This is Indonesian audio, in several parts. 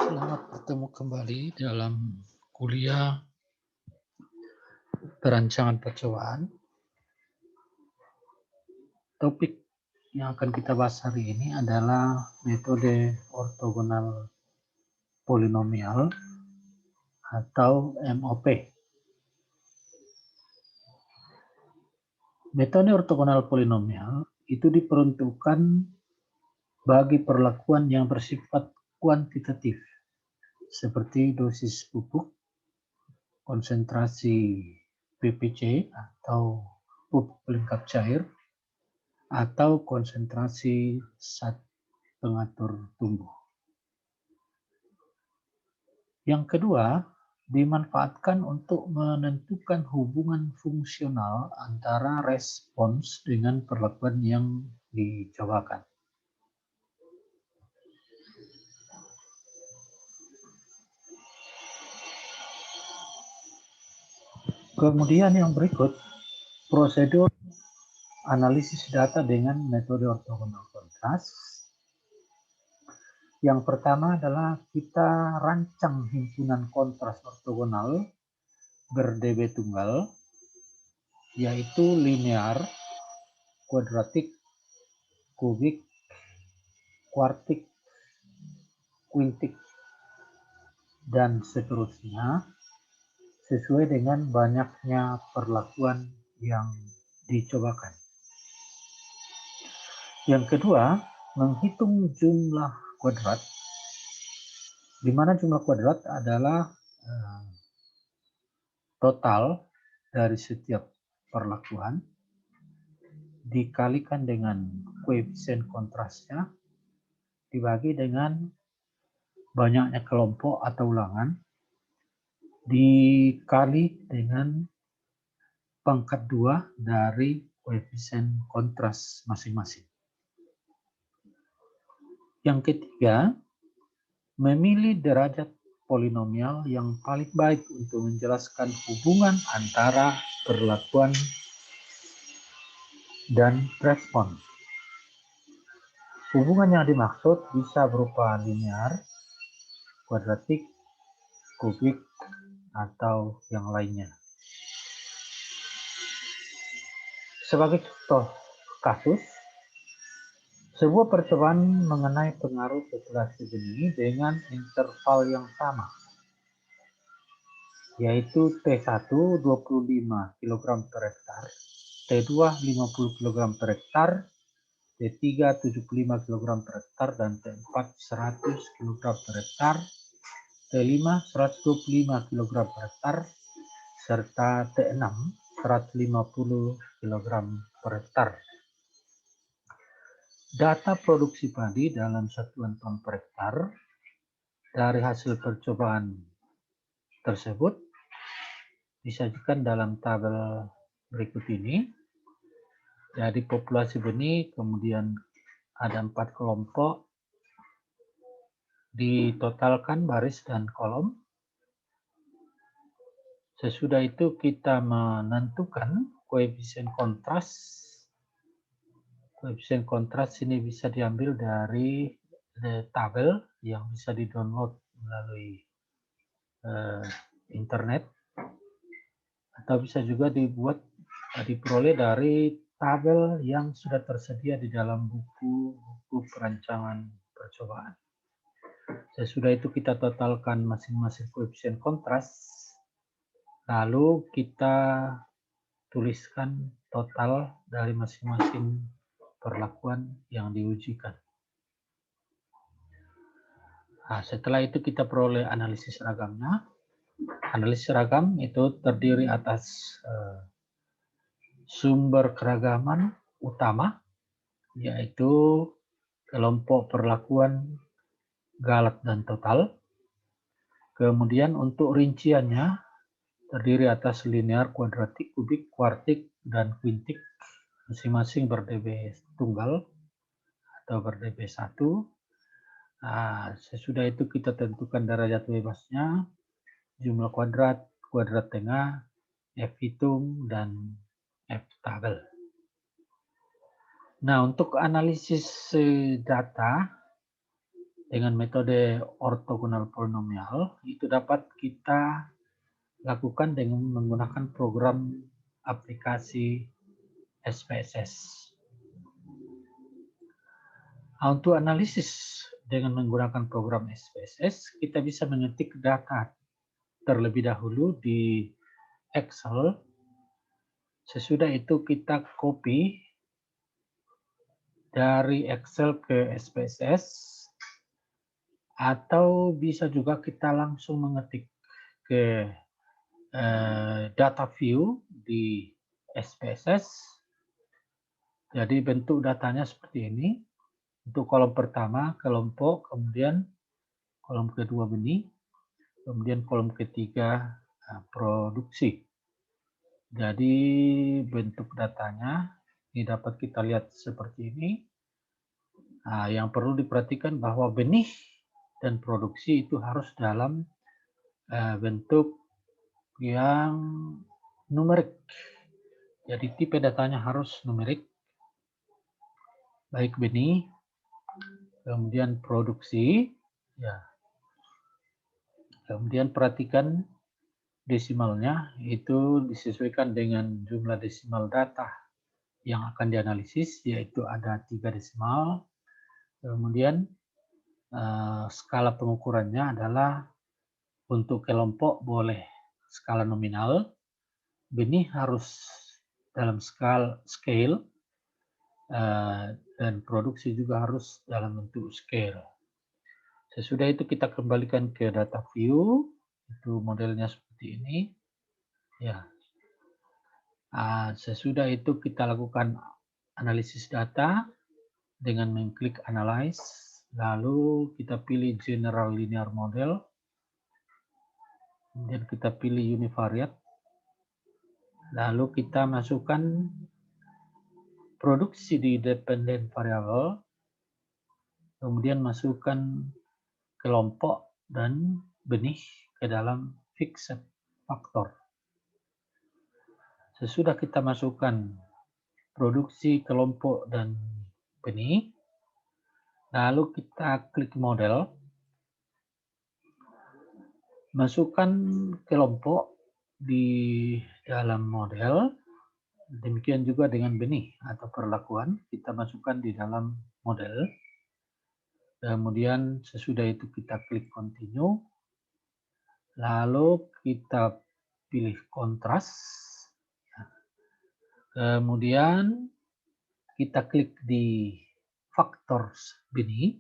Selamat bertemu kembali dalam kuliah perancangan percobaan. Topik yang akan kita bahas hari ini adalah metode ortogonal polinomial atau MOP. Metode ortogonal polinomial itu diperuntukkan bagi perlakuan yang bersifat kuantitatif, seperti dosis pupuk, konsentrasi PPC atau pupuk pelengkap cair, atau konsentrasi zat pengatur tumbuh. Yang kedua, dimanfaatkan untuk menentukan hubungan fungsional antara respons dengan perlakuan yang dicobakan. Kemudian yang berikut, prosedur analisis data dengan metode ortogonal kontras. Yang pertama adalah kita rancang himpunan kontras ortogonal ber-dB tunggal, yaitu linear, kuadratik, kubik, kuartik, kuintik, dan seterusnya sesuai dengan banyaknya perlakuan yang dicobakan. Yang kedua, menghitung jumlah kuadrat, di mana jumlah kuadrat adalah total dari setiap perlakuan dikalikan dengan koefisien kontrasnya dibagi dengan banyaknya kelompok atau ulangan dikali dengan pangkat 2 dari koefisien kontras masing-masing. Yang ketiga, memilih derajat polinomial yang paling baik untuk menjelaskan hubungan antara perlakuan dan respon. Hubungan yang dimaksud bisa berupa linear, kuadratik, kubik, atau yang lainnya. Sebagai contoh kasus, sebuah percobaan mengenai pengaruh populasi benih dengan interval yang sama, yaitu T1 25 kg per hektar, T2 50 kg per hektar, T3 75 kg per hektar, dan T4 100 kg per hektar, T5 125 kg per hektar, serta T6 150 kg per hektar. Data produksi padi dalam satuan ton per hektar dari hasil percobaan tersebut disajikan dalam tabel berikut ini. Jadi populasi benih, kemudian ada 4 kelompok, ditotalkan baris dan kolom. Sesudah itu kita menentukan koefisien kontras. Koefisien kontras ini bisa diambil dari tabel yang bisa di-download melalui internet, atau bisa juga diperoleh dari tabel yang sudah tersedia di dalam buku perancangan percobaan. Sesudah itu kita totalkan masing-masing koefisien kontras, lalu kita tuliskan total dari masing-masing perlakuan yang diujikan. Nah, setelah itu kita peroleh analisis seragamnya. Analisis seragam itu terdiri atas sumber keragaman utama, yaitu kelompok perlakuan, galak, dan total. Kemudian untuk rinciannya terdiri atas linear, kuadratik, kubik, kuartik, dan kuintik, masing-masing ber-dB tunggal atau ber-dB 1. Nah, sesudah itu kita tentukan derajat bebasnya, jumlah kuadrat, kuadrat tengah, F hitung, dan F tabel. Nah, untuk analisis data, dengan metode ortogonal polinomial itu dapat kita lakukan dengan menggunakan program aplikasi SPSS. Nah, untuk analisis dengan menggunakan program SPSS, kita bisa mengetik data terlebih dahulu di Excel. Sesudah itu kita copy dari Excel ke SPSS, atau bisa juga kita langsung mengetik ke data view di SPSS. Jadi bentuk datanya seperti ini. Untuk kolom pertama kelompok, kemudian kolom kedua benih, kemudian kolom ketiga produksi. Jadi bentuk datanya ini dapat kita lihat seperti ini. Nah, yang perlu diperhatikan bahwa benih dan produksi itu harus dalam bentuk yang numerik. Jadi tipe datanya harus numerik, baik benih, kemudian produksi, ya. Kemudian perhatikan desimalnya itu disesuaikan dengan jumlah desimal data yang akan dianalisis, yaitu ada 3 desimal. Kemudian skala pengukurannya adalah untuk kelompok boleh skala nominal, benih harus dalam scale, dan produksi juga harus dalam bentuk scale. Sesudah itu kita kembalikan ke data view, itu modelnya seperti ini. Ya. Sesudah itu kita lakukan analisis data dengan mengklik analyze, lalu kita pilih general linear model, kemudian kita pilih univariate, lalu kita masukkan produksi di dependent variable, kemudian masukkan kelompok dan benih ke dalam fixed factor. Sesudah kita masukkan produksi, kelompok, dan benih, lalu kita klik model, masukkan kelompok di dalam model, demikian juga dengan benih atau perlakuan, kita masukkan di dalam model. Kemudian sesudah itu kita klik continue, lalu kita pilih kontras, kemudian kita klik di factors benih,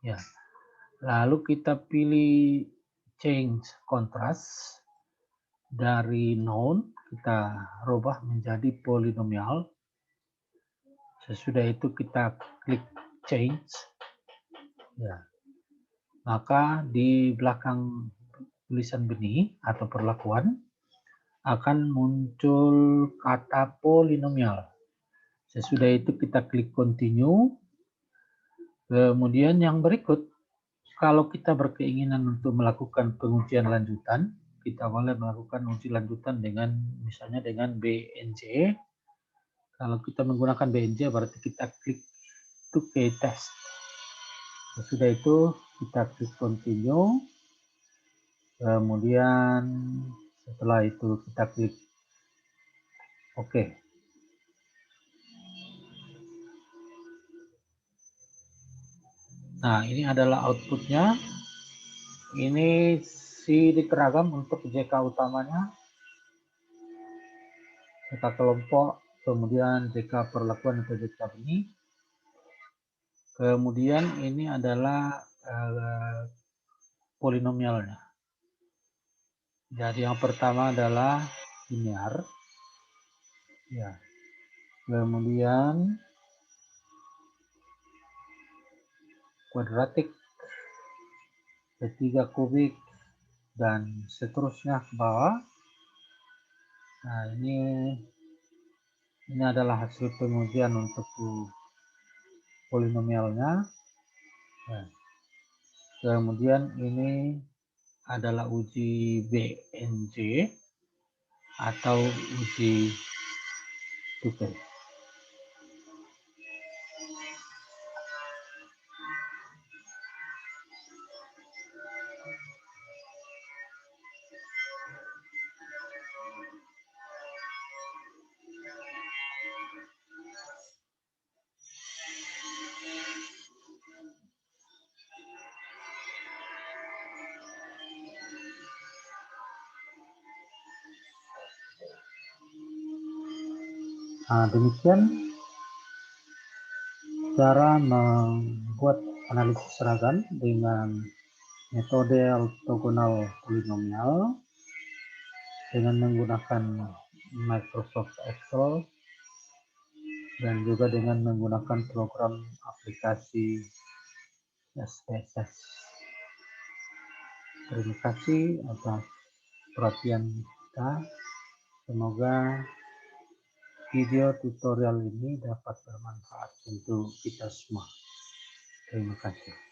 ya. Lalu kita pilih change contrast, dari known kita rubah menjadi polinomial. Sesudah itu kita klik change, ya. Maka di belakang tulisan benih atau perlakuan akan muncul kata polinomial. Sesudah itu kita klik continue. Kemudian yang berikut, kalau kita berkeinginan untuk melakukan pengujian lanjutan, kita boleh melakukan uji lanjutan dengan misalnya dengan BNJ. Kalau kita menggunakan BNJ berarti kita klik to test. Sesudah itu kita klik continue. Kemudian setelah itu kita klik OK. Nah, ini adalah outputnya. Ini sidik ragam untuk JK utamanya, JK kelompok, kemudian JK perlakuan atau JK benih. Kemudian ini adalah polinomialnya. Jadi yang pertama adalah linear, ya. Kemudian kuadratik, ketiga kubik, dan seterusnya ke bawah. Nah, ini adalah hasil pengujian untuk polinomialnya. Nah, kemudian ini adalah uji BNJ atau uji Tuchel. Nah, demikian cara membuat analisis seragam dengan metode ortogonal polinomial dengan menggunakan Microsoft Excel dan juga dengan menggunakan program aplikasi SPSS. Terima kasih atas perhatian kita. Semoga video tutorial ini dapat bermanfaat untuk kita semua. Terima kasih.